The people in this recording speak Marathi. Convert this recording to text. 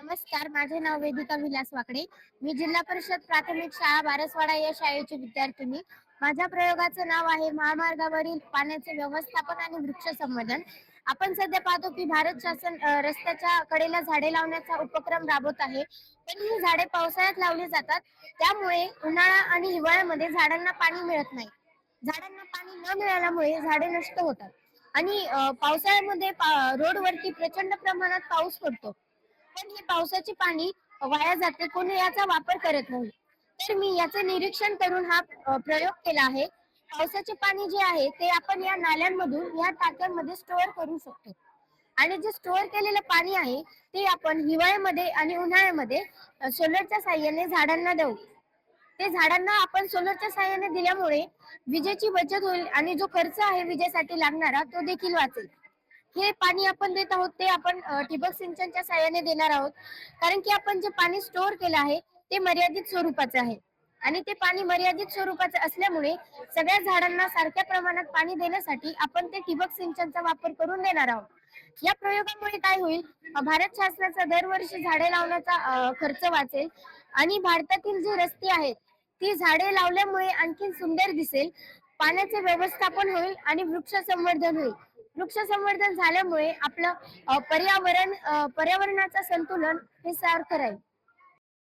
नमस्कार, माझे नाव वेदिका विलास वाकडे. मी जिल्हा परिषद प्राथमिक शाळा बारसवाडा या शाळेची विद्यार्थिनी. माझ्या प्रयोगाचं नाव आहे महामार्गावरील पाण्याचे व्यवस्थापन आणि वृक्ष संवर्धन. आपण सध्या पाहतो की भारत शासन रस्त्याच्या कडेला झाडे लावण्याचा उपक्रम राबवत आहे. पण ही झाडे पावसाळ्यात लावली जातात. त्यामुळे उन्हाळा आणि हिवाळ्यामध्ये झाडांना पाणी मिळत नाही. झाडांना पाणी न मिळाल्यामुळे झाडे नष्ट होतात आणि पावसाळ्यामध्ये रोडवरती प्रचंड प्रमाणात पाऊस पडतो. पण हे पावसाचे पाणी वाया जाते, कोणी याचा वापर करत नाही. तर मी याचे निरीक्षण करून हा प्रयोग केला आहे. पावसाचे पाणी जे आहे ते आपण या नाल्यांमधून या टाक्यांमध्ये स्टोअर करू शकतो. आणि जे स्टोअर केलेलं पाणी आहे ते आपण हिवाळ्यामध्ये आणि उन्हाळ्यामध्ये सोलरच्या साहाय्याने झाडांना देऊ. ते झाडांना आपण सोलरच्या साहाय्याने दिल्यामुळे विजेची बचत होईल आणि जो खर्च आहे विजेसाठी लागणारा तो देखील वाचेल. हे पाणी आपण देत आहोत ते आपण ठिबक सिंचनच्या साहाय्याने देणार आहोत. कारण की आपण जे पाणी स्टोअर केलं आहे ते मर्यादित स्वरूपाचं आहे आणि ते पाणी मर्यादित स्वरूपाचं असल्यामुळे सगळ्या झाडांना सारख्या प्रमाणात पाणी देण्यासाठी आपण ते ठिबक सिंचनचा वापर करून देणार आहोत. या प्रयोगामुळे काय होईल, भारत शासनाचा दरवर्षी झाडे लावण्याचा खर्च वाचेल आणि भारतातील जे रस्ते आहेत ती झाडे लावल्यामुळे आणखी सुंदर दिसेल. पाण्याचे व्यवस्थापन होईल आणि वृक्ष संवर्धन होईल. वृक्ष संवर्धन झाल्यामुळे आपलं पर्यावरणाचं संतुलन हे सारखं राहील.